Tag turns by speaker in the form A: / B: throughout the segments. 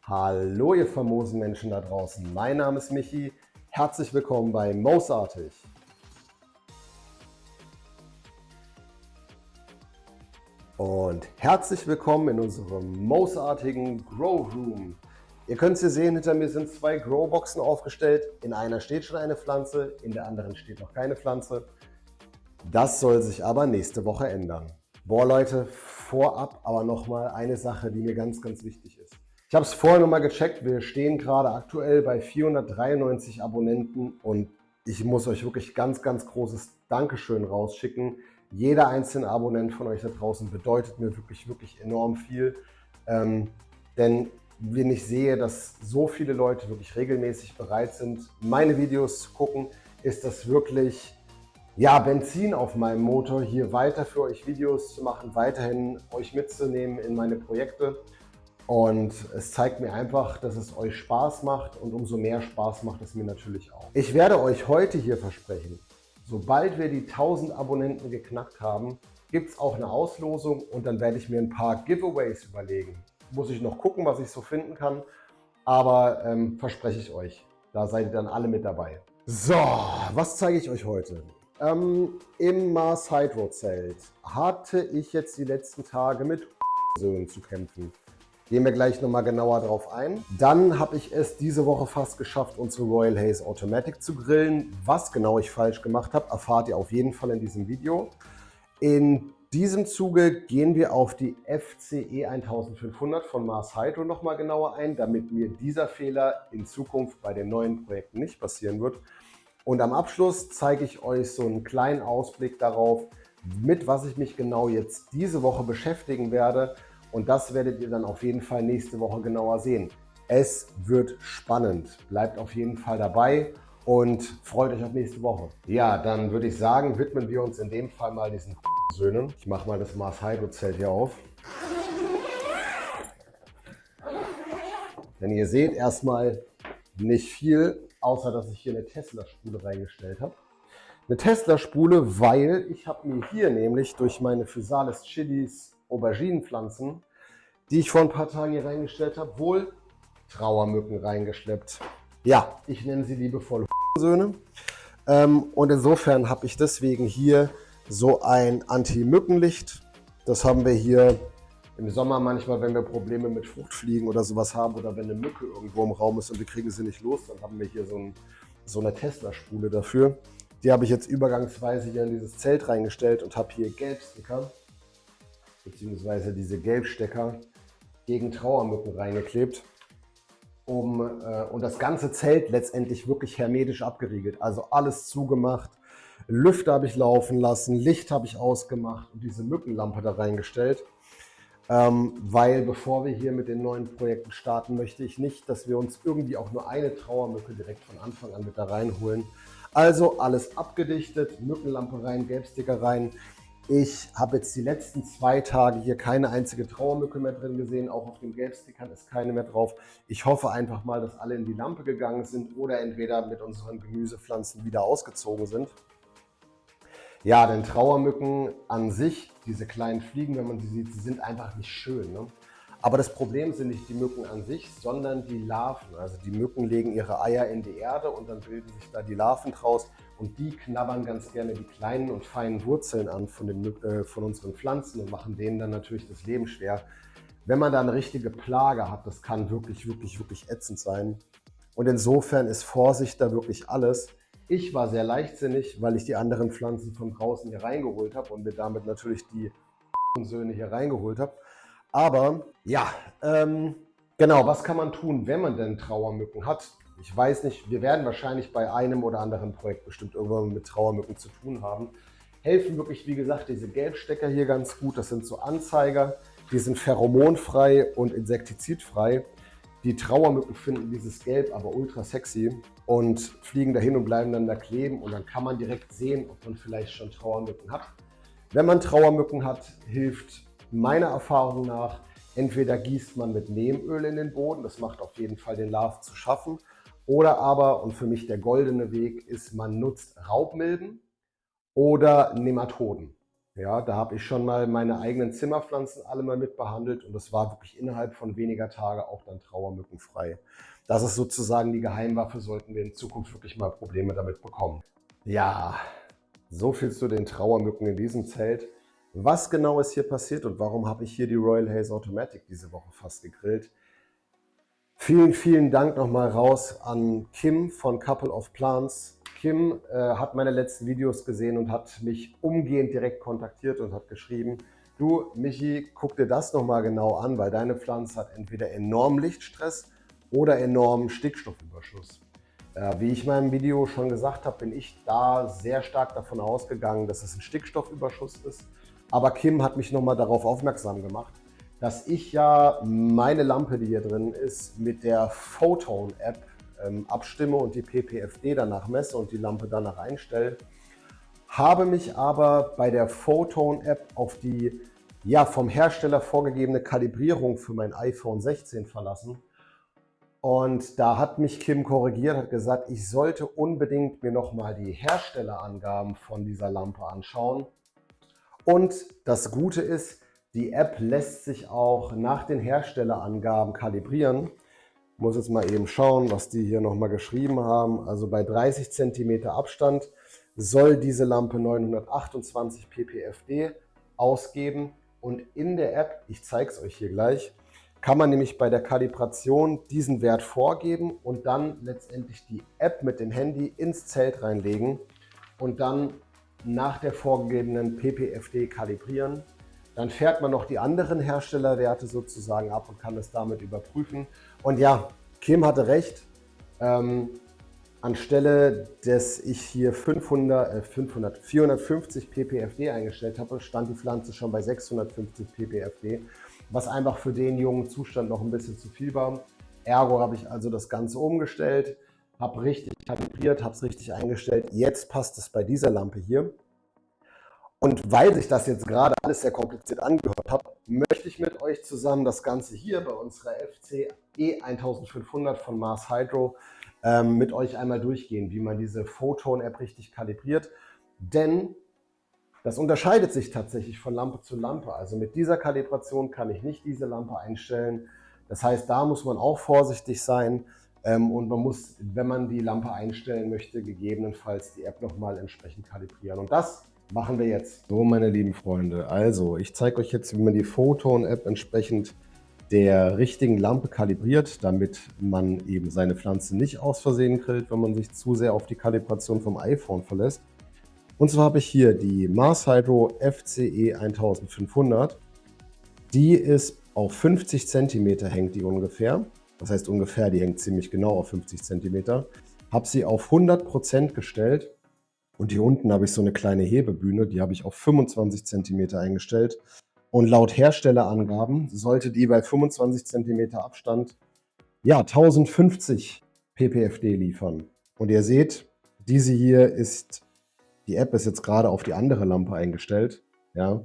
A: Hallo ihr famosen Menschen da draußen, mein Name ist Michi, herzlich willkommen bei Moosartig. Und herzlich willkommen in unserem moosartigen Grow Room. Ihr könnt es hier sehen, hinter mir sind zwei Growboxen aufgestellt, in einer steht schon eine Pflanze, in der anderen steht noch keine Pflanze. Das soll sich aber nächste Woche ändern. Boah Leute, vorab aber nochmal eine Sache, die mir ganz wichtig ist. Ich habe es vorher nochmal gecheckt, wir stehen gerade aktuell bei 493 Abonnenten und ich muss euch wirklich ganz großes Dankeschön rausschicken. Jeder einzelne Abonnent von euch da draußen bedeutet mir wirklich enorm viel, denn wenn ich sehe, dass so viele Leute wirklich regelmäßig bereit sind, meine Videos zu gucken, ist das wirklich Benzin auf meinem Motor, hier weiter für euch Videos zu machen, weiterhin euch mitzunehmen in meine Projekte. Und es zeigt mir einfach, dass es euch Spaß macht und umso mehr Spaß macht es mir natürlich auch. Ich werde euch heute hier versprechen, sobald wir die 1000 Abonnenten geknackt haben, gibt es auch eine Auslosung und dann werde ich mir ein paar Giveaways überlegen. Muss ich noch gucken, was ich so finden kann, aber verspreche ich euch, da seid ihr dann alle mit dabei. So, was zeige ich euch heute? Im Mars Hydro Zelt hatte ich jetzt die letzten Tage mit Söhnen zu kämpfen. Gehen wir gleich nochmal genauer drauf ein. Dann habe ich es diese Woche fast geschafft, unsere Royal Haze Automatic zu grillen. Was genau ich falsch gemacht habe, erfahrt ihr auf jeden Fall in diesem Video. In diesem Zuge gehen wir auf die FCE 1500 von Mars Hydro nochmal genauer ein, damit mir dieser Fehler in Zukunft bei den neuen Projekten nicht passieren wird. Und am Abschluss zeige ich euch so einen kleinen Ausblick darauf, mit was ich mich genau jetzt diese Woche beschäftigen werde. Und das werdet ihr dann auf jeden Fall nächste Woche genauer sehen. Es wird spannend. Bleibt auf jeden Fall dabei und freut euch auf nächste Woche. Ja, dann würde ich sagen, widmen wir uns in dem Fall mal diesen Söhnen. Ich mache mal das Mars Hydro Zelt hier auf. Denn ihr seht erstmal nicht viel, außer dass ich hier eine Tesla-Spule reingestellt habe. Eine Tesla-Spule, weil ich habe mir hier nämlich durch meine Physalis Chilis Auberginenpflanzen, die ich vor ein paar Tagen hier reingestellt habe, wohl Trauermücken reingeschleppt. Ja, ich nenne sie liebevoll Söhne. Und insofern habe ich deswegen hier so ein Anti-Mückenlicht. Das haben wir hier im Sommer manchmal, wenn wir Probleme mit Fruchtfliegen oder sowas haben oder wenn eine Mücke irgendwo im Raum ist und wir kriegen sie nicht los, dann haben wir hier so eine Tesla-Spule dafür. Die habe ich jetzt übergangsweise hier in dieses Zelt reingestellt und habe hier Gelbsticker beziehungsweise diese Gelbstecker gegen Trauermücken reingeklebt, und das ganze Zelt letztendlich wirklich hermetisch abgeriegelt. Also alles zugemacht, Lüfter habe ich laufen lassen, Licht habe ich ausgemacht und diese Mückenlampe da reingestellt, weil bevor wir hier mit den neuen Projekten starten, möchte ich nicht, dass wir uns irgendwie auch nur eine Trauermücke direkt von Anfang an mit da reinholen. Also alles abgedichtet, Mückenlampe rein, Gelbsticker rein. Ich habe jetzt die letzten 2 Tage hier keine einzige Trauermücke mehr drin gesehen. Auch auf den Gelbstickern ist keine mehr drauf. Ich hoffe einfach mal, dass alle in die Lampe gegangen sind oder entweder mit unseren Gemüsepflanzen wieder ausgezogen sind. Ja, denn Trauermücken an sich, diese kleinen Fliegen, wenn man sie sieht, sie sind einfach nicht schön, ne? Aber das Problem sind nicht die Mücken an sich, sondern die Larven. Also die Mücken legen ihre Eier in die Erde und dann bilden sich da die Larven draus. Und die knabbern ganz gerne die kleinen und feinen Wurzeln an von unseren Pflanzen und machen denen dann natürlich das Leben schwer. Wenn man da eine richtige Plage hat, das kann wirklich ätzend sein. Und insofern ist Vorsicht da wirklich alles. Ich war sehr leichtsinnig, weil ich die anderen Pflanzen von draußen hier reingeholt habe und mir damit natürlich die Söhne hier reingeholt habe. Aber ja, genau, was kann man tun, wenn man denn Trauermücken hat? Ich weiß nicht, wir werden wahrscheinlich bei einem oder anderen Projekt bestimmt irgendwann mit Trauermücken zu tun haben. Helfen wirklich, wie gesagt, diese Gelbstecker hier ganz gut. Das sind so Anzeiger, die sind pheromonfrei und insektizidfrei. Die Trauermücken finden dieses Gelb aber ultra sexy und fliegen dahin und bleiben dann da kleben. Und dann kann man direkt sehen, ob man vielleicht schon Trauermücken hat. Wenn man Trauermücken hat, hilft meiner Erfahrung nach, entweder gießt man mit Neemöl in den Boden, das macht auf jeden Fall den Larven zu schaffen, oder aber, und für mich der goldene Weg ist, man nutzt Raubmilben oder Nematoden. Ja, da habe ich schon mal meine eigenen Zimmerpflanzen alle mal mit behandelt und das war wirklich innerhalb von weniger Tage auch dann trauermückenfrei. Das ist sozusagen die Geheimwaffe, sollten wir in Zukunft wirklich mal Probleme damit bekommen. Ja, so viel zu den Trauermücken in diesem Zelt. Was genau ist hier passiert und warum habe ich hier die Royal Haze Automatic diese Woche fast gegrillt? Vielen, vielen Dank nochmal raus an Kim von Couple of Plants. Kim hat meine letzten Videos gesehen und hat mich umgehend direkt kontaktiert und hat geschrieben, du Michi, guck dir das nochmal genau an, weil deine Pflanze hat entweder enormen Lichtstress oder enormen Stickstoffüberschuss. Wie ich in meinem Video schon gesagt habe, bin ich da sehr stark davon ausgegangen, dass es ein Stickstoffüberschuss ist. Aber Kim hat mich nochmal darauf aufmerksam gemacht, dass ich ja meine Lampe, die hier drin ist, mit der Photon-App abstimme und die PPFD danach messe und die Lampe danach einstelle. Habe mich aber bei der Photon-App auf die vom Hersteller vorgegebene Kalibrierung für mein iPhone 16 verlassen. Und da hat mich Kim korrigiert, hat gesagt, ich sollte unbedingt mir nochmal die Herstellerangaben von dieser Lampe anschauen. Und das Gute ist, die App lässt sich auch nach den Herstellerangaben kalibrieren. Ich muss jetzt mal eben schauen, was die hier nochmal geschrieben haben. Also bei 30 cm Abstand soll diese Lampe 928 ppfd ausgeben. Und in der App, ich zeige es euch hier gleich, kann man nämlich bei der Kalibration diesen Wert vorgeben und dann letztendlich die App mit dem Handy ins Zelt reinlegen und dann nach der vorgegebenen ppfD kalibrieren. Dann fährt man noch die anderen Herstellerwerte sozusagen ab und kann es damit überprüfen. Und ja, Kim hatte recht. Anstelle dass ich hier 450 ppfD eingestellt habe, stand die Pflanze schon bei 650 ppfD, was einfach für den jungen Zustand noch ein bisschen zu viel war. Ergo habe ich also das Ganze umgestellt, habe richtig kalibriert, habe es richtig eingestellt. Jetzt passt es bei dieser Lampe hier. Und weil sich das jetzt gerade alles sehr kompliziert angehört hat, möchte ich mit euch zusammen das Ganze hier bei unserer FC E1500 von Mars Hydro mit euch einmal durchgehen, wie man diese Photon-App richtig kalibriert. Denn das unterscheidet sich tatsächlich von Lampe zu Lampe. Also mit dieser Kalibration kann ich nicht diese Lampe einstellen. Das heißt, da muss man auch vorsichtig sein. Und man muss, wenn man die Lampe einstellen möchte, gegebenenfalls die App nochmal entsprechend kalibrieren. Und das machen wir jetzt. So, meine lieben Freunde, also ich zeige euch jetzt, wie man die Photon-App entsprechend der richtigen Lampe kalibriert, damit man eben seine Pflanze nicht aus Versehen grillt, wenn man sich zu sehr auf die Kalibration vom iPhone verlässt. Und zwar habe ich hier die Mars Hydro FCE 1500. Die ist auf 50 cm hängt die ungefähr. Das heißt ungefähr, die hängt ziemlich genau auf 50 cm. Habe sie auf 100% gestellt. Und hier unten habe ich so eine kleine Hebebühne, die habe ich auf 25 cm eingestellt. Und laut Herstellerangaben sollte die bei 25 cm Abstand 1050 ppfD liefern. Und ihr seht, diese hier ist, die App ist jetzt gerade auf die andere Lampe eingestellt. Ja.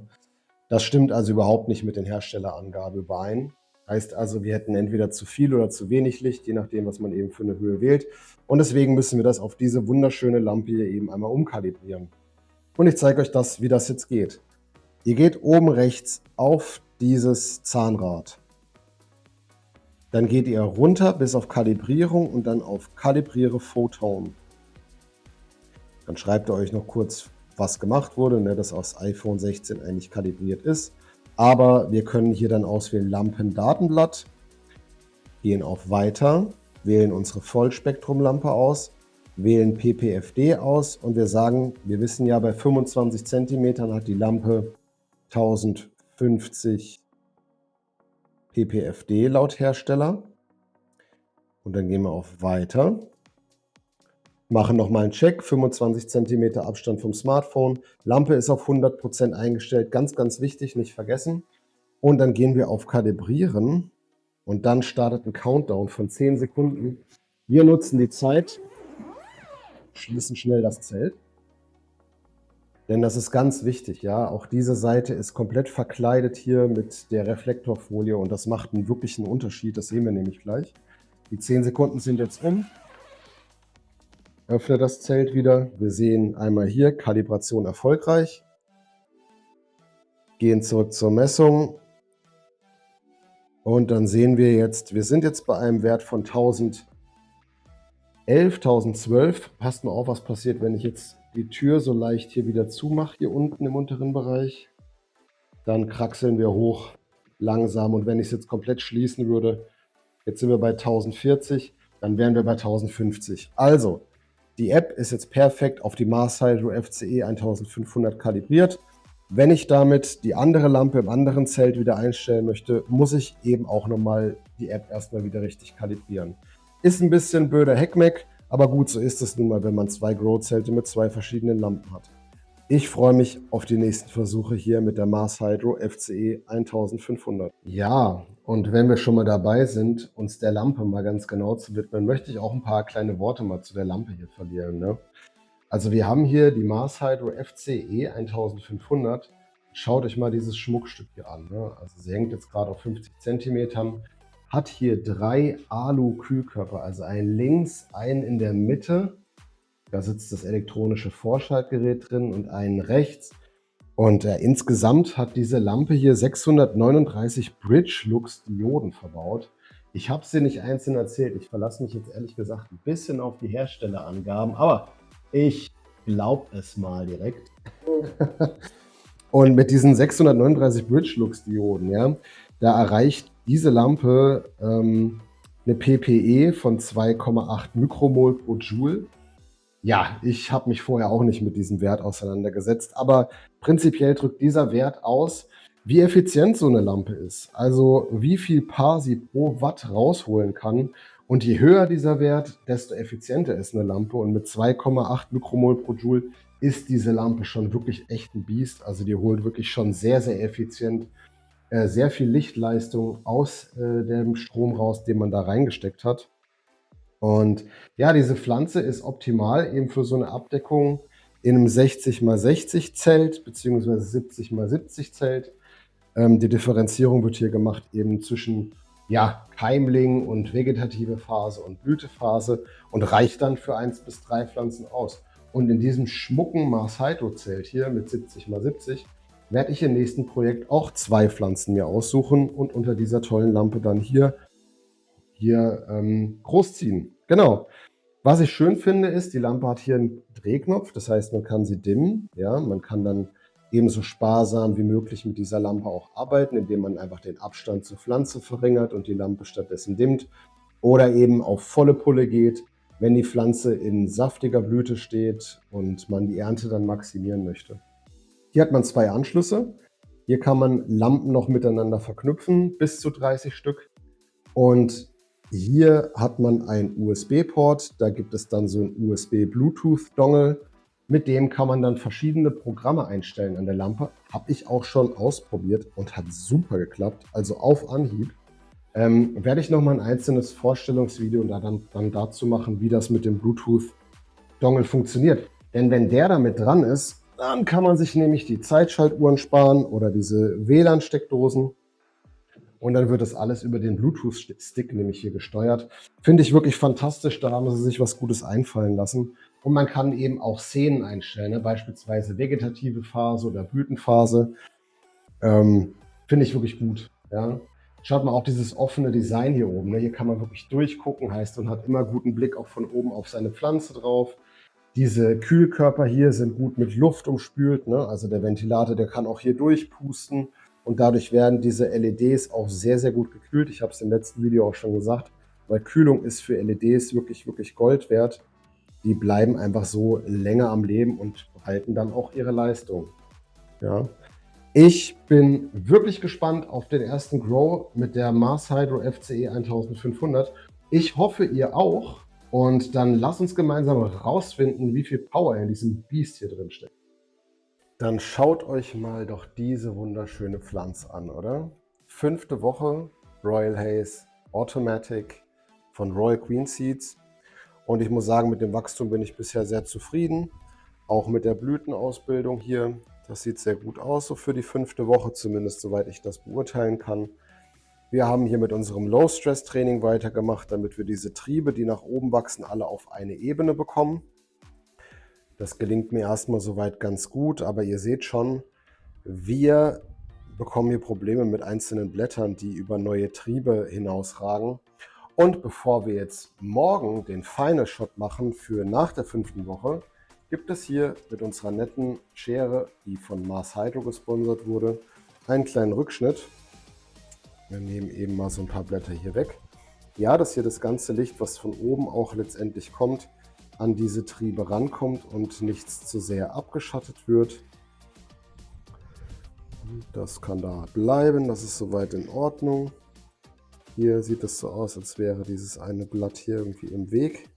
A: Das stimmt also überhaupt nicht mit den Herstellerangaben überein. Heißt also, wir hätten entweder zu viel oder zu wenig Licht, je nachdem, was man eben für eine Höhe wählt. Und deswegen müssen wir das auf diese wunderschöne Lampe hier eben einmal umkalibrieren. Und ich zeige euch das, wie das jetzt geht. Ihr geht oben rechts auf dieses Zahnrad. Dann geht ihr runter bis auf Kalibrierung und dann auf Kalibriere Photon. Dann schreibt ihr euch noch kurz, was gemacht wurde, dass das iPhone 16 eigentlich kalibriert ist. Aber wir können hier dann auswählen Lampendatenblatt, gehen auf Weiter, wählen unsere Vollspektrumlampe aus, wählen ppfD aus und wir sagen, wir wissen ja, bei 25 cm hat die Lampe 1050 ppfD laut Hersteller. Und dann gehen wir auf Weiter, machen nochmal einen Check, 25 cm Abstand vom Smartphone, Lampe ist auf 100% eingestellt, ganz, ganz wichtig, nicht vergessen. Und dann gehen wir auf Kalibrieren und dann startet ein Countdown von 10 Sekunden. Wir nutzen die Zeit, schließen schnell das Zelt, denn das ist ganz wichtig. Ja, auch diese Seite ist komplett verkleidet hier mit der Reflektorfolie und das macht einen wirklichen Unterschied, das sehen wir nämlich gleich. Die 10 Sekunden sind jetzt um. Öffne das Zelt wieder. Wir sehen einmal hier Kalibration erfolgreich. gehen zurück zur Messung. Und dann sehen wir jetzt, wir sind jetzt bei einem Wert von 1011, 1012. Passt mal auf, was passiert, wenn ich jetzt die Tür so leicht hier wieder zumache, hier unten im unteren Bereich. Dann kraxeln wir hoch langsam. Und wenn ich es jetzt komplett schließen würde, jetzt sind wir bei 1040, dann wären wir bei 1050. Also, die App ist jetzt perfekt auf die Mars Hydro FCE 1500 kalibriert. Wenn ich damit die andere Lampe im anderen Zelt wieder einstellen möchte, muss ich eben auch nochmal die App erstmal wieder richtig kalibrieren. Ist ein bisschen blöder Heckmeck, aber gut, so ist es nun mal, wenn man 2 Grow-Zelte mit 2 verschiedenen Lampen hat. Ich freue mich auf die nächsten Versuche hier mit der Mars Hydro FCE 1500. Ja, und wenn wir schon mal dabei sind, uns der Lampe mal ganz genau zu widmen, möchte ich auch ein paar kleine Worte mal zu der Lampe hier verlieren. Ne? Also wir haben hier die Mars Hydro FCE 1500. Schaut euch mal dieses Schmuckstück hier an. Ne? Also sie hängt jetzt gerade auf 50 cm, hat hier 3 Alu-Kühlkörper, also einen links, einen in der Mitte. Da sitzt das elektronische Vorschaltgerät drin und einen rechts. Und insgesamt hat diese Lampe hier 639 Bridge-Lux-Dioden verbaut. Ich habe sie nicht einzeln erzählt. Ich verlasse mich jetzt ehrlich gesagt ein bisschen auf die Herstellerangaben, aber ich glaube es mal direkt. Und mit diesen 639 Bridge-Lux-Dioden, ja, da erreicht diese Lampe eine PPE von 2,8 Mikromol pro Joule. Ja, ich habe mich vorher auch nicht mit diesem Wert auseinandergesetzt, aber prinzipiell drückt dieser Wert aus, wie effizient so eine Lampe ist. Also wie viel Paar sie pro Watt rausholen kann. Und je höher dieser Wert, desto effizienter ist eine Lampe. Und mit 2,8 Mikromol pro Joule ist diese Lampe schon wirklich echt ein Biest. Also die holt wirklich schon sehr, sehr effizient sehr viel Lichtleistung aus dem Strom raus, den man da reingesteckt hat. Und ja, diese Pflanze ist optimal eben für so eine Abdeckung in einem 60x60 Zelt bzw. 70x70 Zelt. Die Differenzierung wird hier gemacht eben zwischen ja, Keimling und vegetative Phase und Blütephase und reicht dann für 1 bis 3 Pflanzen aus. Und in diesem schmucken Mars Hydro Zelt hier mit 70x70 werde ich im nächsten Projekt auch 2 Pflanzen mir aussuchen und unter dieser tollen Lampe dann hier großziehen. Genau. Was ich schön finde, ist, die Lampe hat hier einen Drehknopf, das heißt, man kann sie dimmen. Ja, man kann dann ebenso sparsam wie möglich mit dieser Lampe auch arbeiten, indem man einfach den Abstand zur Pflanze verringert und die Lampe stattdessen dimmt. Oder eben auf volle Pulle geht, wenn die Pflanze in saftiger Blüte steht und man die Ernte dann maximieren möchte. Hier hat man 2 Anschlüsse. Hier kann man Lampen noch miteinander verknüpfen, bis zu 30 Stück. Und hier hat man einen USB-Port, da gibt es dann so einen USB-Bluetooth-Dongle, mit dem kann man dann verschiedene Programme einstellen an der Lampe. Habe ich auch schon ausprobiert und hat super geklappt, also auf Anhieb. Werde ich nochmal ein einzelnes Vorstellungsvideo dann dazu machen, wie das mit dem Bluetooth-Dongle funktioniert. Denn wenn der damit dran ist, dann kann man sich nämlich die Zeitschaltuhren sparen oder diese WLAN-Steckdosen. Und dann wird das alles über den Bluetooth-Stick nämlich hier gesteuert. Finde ich wirklich fantastisch, da haben sie sich was Gutes einfallen lassen. Und man kann eben auch Szenen einstellen, ne? Beispielsweise vegetative Phase oder Blütenphase. Finde ich wirklich gut. Ja? Schaut mal auch dieses offene Design hier oben. Ne? Hier kann man wirklich durchgucken, heißt, man hat immer guten Blick auch von oben auf seine Pflanze drauf. Diese Kühlkörper hier sind gut mit Luft umspült. Ne? Also der Ventilator, der kann auch hier durchpusten. Und dadurch werden diese LEDs auch sehr, sehr gut gekühlt. Ich habe es im letzten Video auch schon gesagt, weil Kühlung ist für LEDs wirklich, wirklich Gold wert. Die bleiben einfach so länger am Leben und halten dann auch ihre Leistung. Ja. Ich bin wirklich gespannt auf den ersten Grow mit der Mars Hydro FCE 1500. Ich hoffe, ihr auch. Und dann lasst uns gemeinsam rausfinden, wie viel Power in diesem Biest hier drin steckt. Dann schaut euch mal doch diese wunderschöne Pflanze an, oder? 5. Woche Royal Haze Automatic von Royal Queen Seeds. Und ich muss sagen, mit dem Wachstum bin ich bisher sehr zufrieden. Auch mit der Blütenausbildung hier. Das sieht sehr gut aus, so für die 5. Woche, zumindest soweit ich das beurteilen kann. Wir haben hier mit unserem Low-Stress-Training weitergemacht, damit wir diese Triebe, die nach oben wachsen, alle auf eine Ebene bekommen. Das gelingt mir erstmal soweit ganz gut, aber ihr seht schon, wir bekommen hier Probleme mit einzelnen Blättern, die über neue Triebe hinausragen. Und bevor wir jetzt morgen den Final Shot machen für nach der 5. Woche, gibt es hier mit unserer netten Schere, die von Mars Hydro gesponsert wurde, einen kleinen Rückschnitt. Wir nehmen eben mal so ein paar Blätter hier weg. Ja, dass hier das ganze Licht, was von oben auch letztendlich kommt, an diese Triebe rankommt und nichts zu sehr abgeschattet wird. Das kann da bleiben, das ist soweit in Ordnung. Hier sieht es so aus, als wäre dieses eine Blatt hier irgendwie im Weg.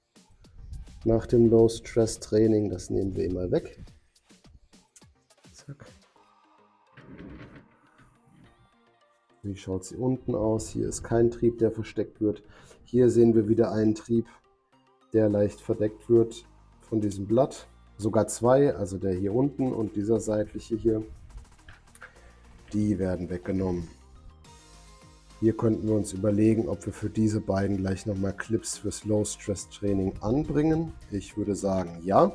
A: Nach dem Low-Stress-Training, das nehmen wir immer weg. Zack. Wie schaut sie unten aus? Hier ist kein Trieb, der versteckt wird. Hier sehen wir wieder einen Trieb, der leicht verdeckt wird von diesem Blatt. Sogar zwei, also der hier unten und dieser seitliche hier. Die werden weggenommen. Hier könnten wir uns überlegen, ob wir für diese beiden gleich nochmal Clips fürs Low-Stress-Training anbringen. Ich würde sagen, ja.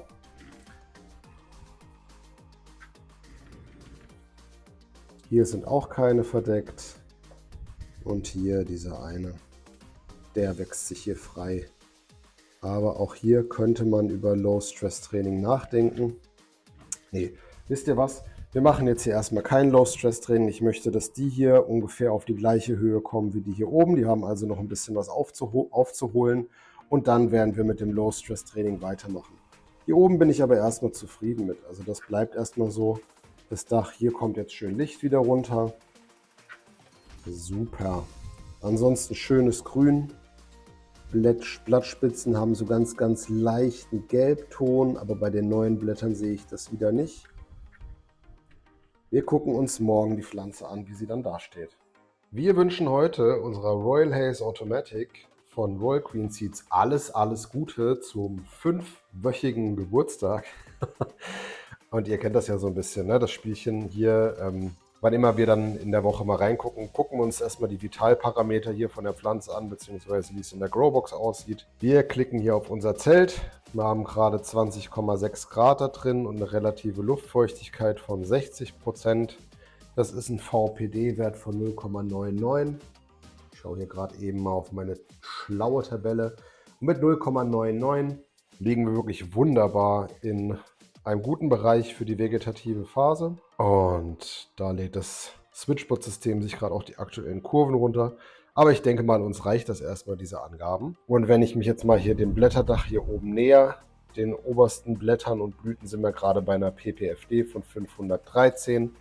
A: Hier sind auch keine verdeckt. Und hier dieser eine, der wächst sich hier frei. Aber auch hier könnte man über Low-Stress-Training nachdenken. Nee, wisst ihr was? Wir machen jetzt hier erstmal kein Low-Stress-Training. Ich möchte, dass die hier ungefähr auf die gleiche Höhe kommen wie die hier oben. Die haben also noch ein bisschen was aufzuholen. Und dann werden wir mit dem Low-Stress-Training weitermachen. Hier oben bin ich aber erstmal zufrieden mit. Also das bleibt erstmal so. Das Dach, hier kommt jetzt schön Licht wieder runter. Super. Ansonsten schönes Grün. Blattspitzen haben so ganz leichten Gelbton, aber bei den neuen Blättern sehe ich das wieder nicht. Wir gucken uns morgen die Pflanze an, wie sie dann dasteht. Wir wünschen heute unserer Royal Haze Automatic von Royal Queen Seeds alles Gute zum 5-wöchigen Geburtstag. Und ihr kennt das ja so ein bisschen, ne? Das Spielchen hier. Wann immer wir dann in der Woche mal reingucken, gucken wir uns erstmal die Vitalparameter hier von der Pflanze an, beziehungsweise wie es in der Growbox aussieht. Wir klicken hier auf unser Zelt. Wir haben gerade 20,6 Grad da drin und eine relative Luftfeuchtigkeit von 60%. Das ist ein VPD-Wert von 0,99. Ich schaue hier gerade eben mal auf meine schlaue Tabelle. Und mit 0,99 liegen wir wirklich wunderbar in einem guten Bereich für die vegetative Phase. Und da lädt das Switchbot-System sich gerade auch die aktuellen Kurven runter. Aber ich denke mal, uns reicht das erstmal, diese Angaben. Und wenn ich mich jetzt mal hier dem Blätterdach hier oben näher, den obersten Blättern und Blüten sind wir gerade bei einer PPFD von 513.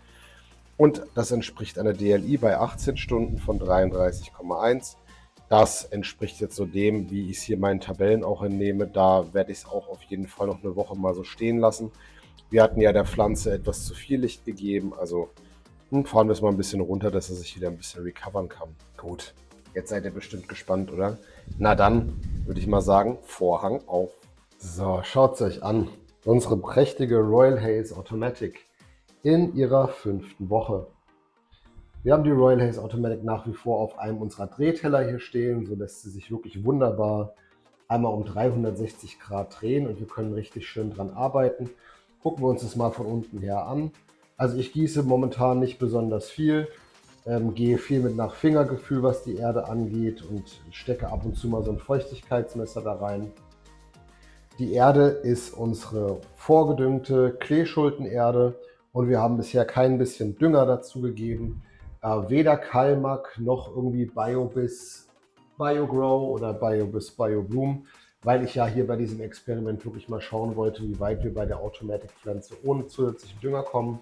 A: Und das entspricht einer DLI bei 18 Stunden von 33,1. Das entspricht jetzt so dem, wie ich es hier meinen Tabellen auch entnehme. Da werde ich es auch auf jeden Fall noch eine Woche mal so stehen lassen. Wir hatten ja der Pflanze etwas zu viel Licht gegeben, also fahren wir es mal ein bisschen runter, dass er sich wieder ein bisschen recovern kann. Gut, jetzt seid ihr bestimmt gespannt, oder? Na dann würde ich mal sagen, Vorhang auf. So, schaut es euch an. Unsere prächtige Royal Haze Automatic in ihrer 5. Woche. Wir haben die Royal Haze Automatic nach wie vor auf einem unserer Drehteller hier stehen. So lässt sie sich wirklich wunderbar einmal um 360 Grad drehen und wir können richtig schön dran arbeiten. Gucken wir uns das mal von unten her an. Also ich gieße momentan nicht besonders viel, gehe viel mit nach Fingergefühl, was die Erde angeht und stecke ab und zu mal so ein Feuchtigkeitsmesser da rein. Die Erde ist unsere vorgedüngte Kleeschuldenerde und wir haben bisher kein bisschen Dünger dazu gegeben. Weder Kalmak noch irgendwie Biobiss, BioGrow oder Biobiss, BioBloom, weil ich ja hier bei diesem Experiment wirklich mal schauen wollte, wie weit wir bei der Automatic-Pflanze ohne zusätzlichen Dünger kommen.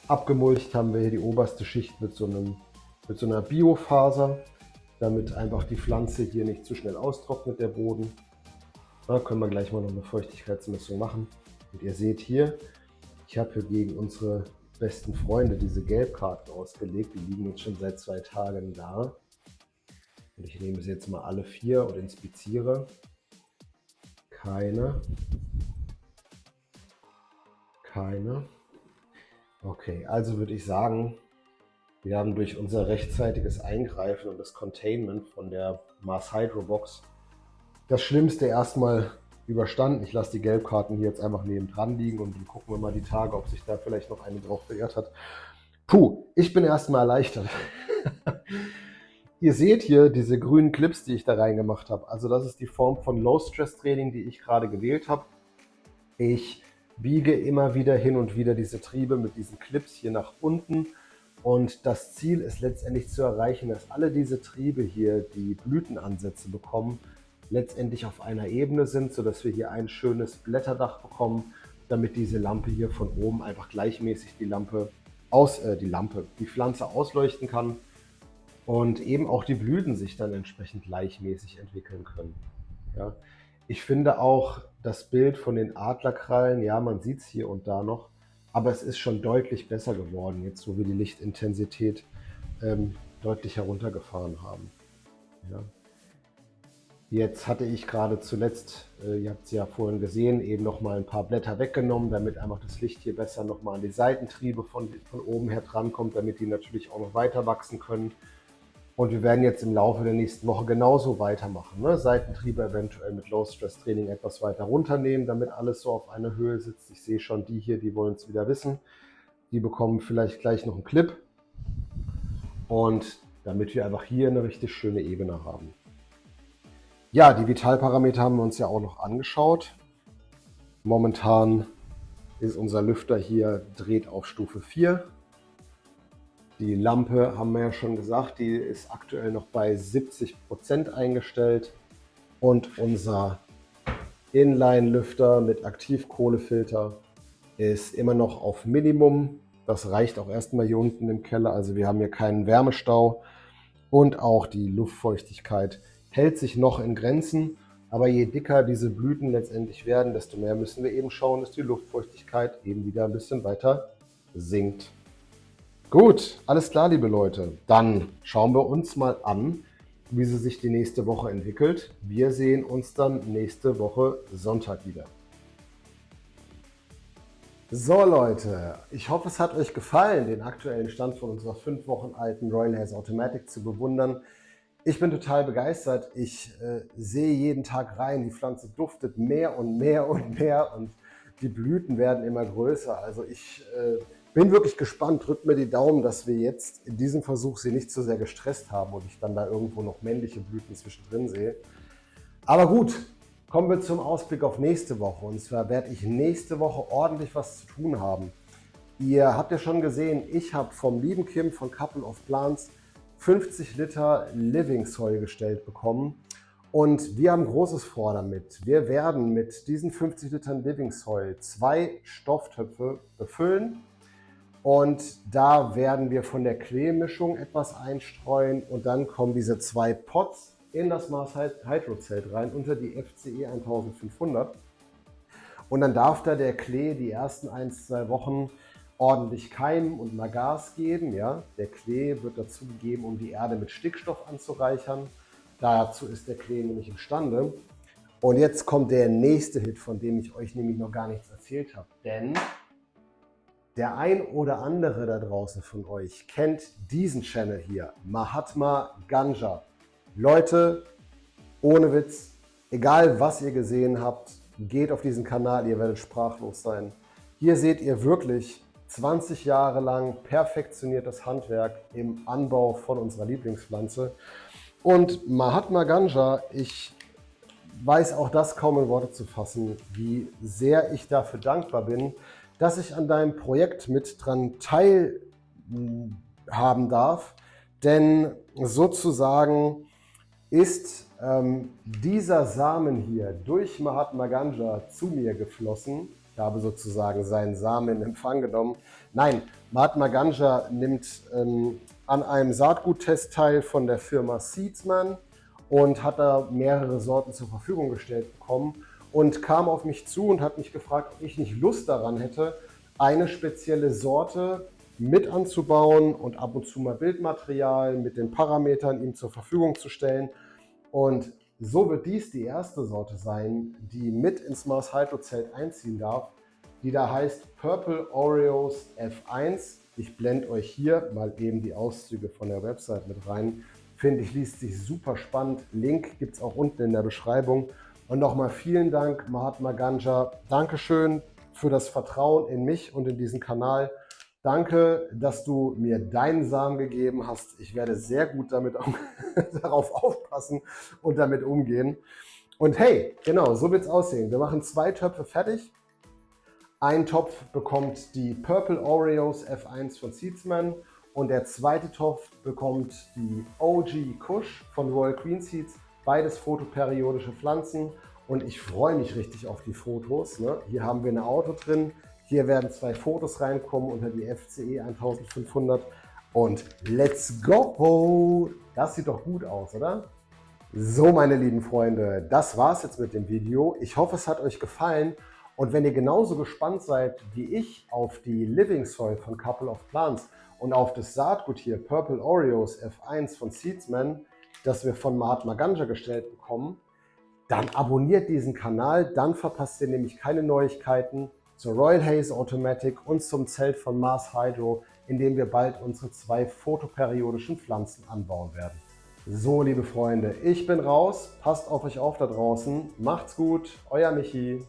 A: Abgemulcht haben wir hier die oberste Schicht mit so einer Biofaser, damit einfach die Pflanze hier nicht zu schnell austrocknet, der Boden. Da können wir gleich mal noch eine Feuchtigkeitsmessung machen. Und ihr seht hier, ich habe hier gegen unsere besten Freunde diese Gelbkarten ausgelegt. Die liegen jetzt schon seit 2 Tagen da. Und ich nehme sie jetzt mal alle 4 und inspiziere. Keine. Okay, also würde ich sagen, wir haben durch unser rechtzeitiges Eingreifen und das Containment von der Mars Hydro Box das Schlimmste erstmal überstanden. Ich lasse die Gelbkarten hier jetzt einfach nebendran liegen und dann gucken wir mal die Tage, ob sich da vielleicht noch eine drauf verirrt hat. Puh, ich bin erstmal erleichtert. Ihr seht hier diese grünen Clips, die ich da reingemacht habe. Also das ist die Form von Low-Stress-Training, die ich gerade gewählt habe. Ich biege immer wieder hin und wieder diese Triebe mit diesen Clips hier nach unten. Und das Ziel ist letztendlich zu erreichen, dass alle diese Triebe hier, die Blütenansätze bekommen, letztendlich auf einer Ebene sind, sodass wir hier ein schönes Blätterdach bekommen, damit diese Lampe hier von oben einfach gleichmäßig die Pflanze ausleuchten kann und eben auch die Blüten sich dann entsprechend gleichmäßig entwickeln können. Ja. Ich finde auch das Bild von den Adlerkrallen, ja, man sieht es hier und da noch, aber es ist schon deutlich besser geworden, jetzt wo wir die Lichtintensität deutlich heruntergefahren haben. Ja. Jetzt hatte ich gerade zuletzt, ihr habt es ja vorhin gesehen, eben noch mal ein paar Blätter weggenommen, damit einfach das Licht hier besser noch mal an die Seitentriebe von oben her drankommt, damit die natürlich auch noch weiter wachsen können. Und wir werden jetzt im Laufe der nächsten Woche genauso weitermachen. Ne? Seitentriebe eventuell mit Low-Stress-Training etwas weiter runternehmen, damit alles so auf einer Höhe sitzt. Ich sehe schon die hier, die wollen es wieder wissen. Die bekommen vielleicht gleich noch einen Clip. Und damit wir einfach hier eine richtig schöne Ebene haben. Ja, die Vitalparameter haben wir uns ja auch noch angeschaut. Momentan ist unser Lüfter hier dreht auf Stufe 4. Die Lampe, haben wir ja schon gesagt, die ist aktuell noch bei 70% eingestellt. Und unser Inline-Lüfter mit Aktivkohlefilter ist immer noch auf Minimum. Das reicht auch erstmal hier unten im Keller. Also wir haben hier keinen Wärmestau. Und auch die Luftfeuchtigkeit hält sich noch in Grenzen. Aber je dicker diese Blüten letztendlich werden, desto mehr müssen wir eben schauen, dass die Luftfeuchtigkeit eben wieder ein bisschen weiter sinkt. Gut, alles klar, liebe Leute. Dann schauen wir uns mal an, wie sie sich die nächste Woche entwickelt. Wir sehen uns dann nächste Woche Sonntag wieder. So Leute, ich hoffe, es hat euch gefallen, den aktuellen Stand von unserer 5 Wochen alten Royal Haze Automatic zu bewundern. Ich bin total begeistert. Ich sehe jeden Tag rein, die Pflanze duftet mehr und mehr und mehr und die Blüten werden immer größer. Also ich bin wirklich gespannt. Drückt mir die Daumen, dass wir jetzt in diesem Versuch sie nicht zu sehr gestresst haben und ich dann da irgendwo noch männliche Blüten zwischendrin sehe. Aber gut, kommen wir zum Ausblick auf nächste Woche. Und zwar werde ich nächste Woche ordentlich was zu tun haben. Ihr habt ja schon gesehen, ich habe vom lieben Kim von Couple of Plants 50 Liter Living Soil gestellt bekommen. Und wir haben großes Vor damit. Wir werden mit diesen 50 Litern Living Soil 2 Stofftöpfe befüllen. Und da werden wir von der Kleemischung etwas einstreuen. Und dann kommen diese 2 Pots in das Mars Hydrozelt rein unter die FCE 1500. Und dann darf da der Klee die ersten 1-2 Wochen ordentlich keimen und mal Gas geben. Ja? Der Klee wird dazu gegeben, um die Erde mit Stickstoff anzureichern. Dazu ist der Klee nämlich imstande. Und jetzt kommt der nächste Hit, von dem ich euch nämlich noch gar nichts erzählt habe. Denn der ein oder andere da draußen von euch kennt diesen Channel hier, Mahatma Ganja. Leute, ohne Witz, egal was ihr gesehen habt, geht auf diesen Kanal, ihr werdet sprachlos sein. Hier seht ihr wirklich 20 Jahre lang perfektioniertes Handwerk im Anbau von unserer Lieblingspflanze. Und Mahatma Ganja, ich weiß auch das kaum in Worte zu fassen, wie sehr ich dafür dankbar bin, dass ich an deinem Projekt mit dran teilhaben darf. Denn sozusagen ist dieser Samen hier durch Mahatma Ganja zu mir geflossen. Ich habe sozusagen seinen Samen in Empfang genommen. Nein, Mahatma Ganja nimmt an einem Saatguttest teil von der Firma Seedsman und hat da mehrere Sorten zur Verfügung gestellt bekommen und kam auf mich zu und hat mich gefragt, ob ich nicht Lust daran hätte, eine spezielle Sorte mit anzubauen und ab und zu mal Bildmaterial mit den Parametern ihm zur Verfügung zu stellen. Und so wird dies die erste Sorte sein, die mit ins Mars Hydrozelt einziehen darf, die da heißt Purple Oreos F1. Ich blende euch hier mal eben die Auszüge von der Website mit rein. Finde ich, liest sich super spannend. Link gibt es auch unten in der Beschreibung. Und nochmal vielen Dank, Mahatma Ganja. Dankeschön für das Vertrauen in mich und in diesen Kanal. Danke, dass du mir deinen Samen gegeben hast. Ich werde sehr gut darauf aufpassen und damit umgehen. Und hey, genau, so wird es aussehen. Wir machen 2 Töpfe fertig. Ein Topf bekommt die Purple Oreos F1 von Seedsman und der zweite Topf bekommt die OG Kush von Royal Queen Seeds. Beides photoperiodische Pflanzen und ich freue mich richtig auf die Fotos. Ne? Hier haben wir ein Auto drin. Hier werden 2 Fotos reinkommen unter die FCE 1500 und let's go! Das sieht doch gut aus, oder? So, meine lieben Freunde, das war's jetzt mit dem Video. Ich hoffe, es hat euch gefallen. Und wenn ihr genauso gespannt seid wie ich auf die Living Soil von Couple of Plants und auf das Saatgut hier Purple Oreos F1 von Seedsman, das wir von Mahatma Ganja gestellt bekommen, dann abonniert diesen Kanal, dann verpasst ihr nämlich keine Neuigkeiten zur Royal Haze Automatic und zum Zelt von Mars Hydro, in dem wir bald unsere 2 photoperiodischen Pflanzen anbauen werden. So, liebe Freunde, ich bin raus. Passt auf euch auf da draußen. Macht's gut, euer Michi.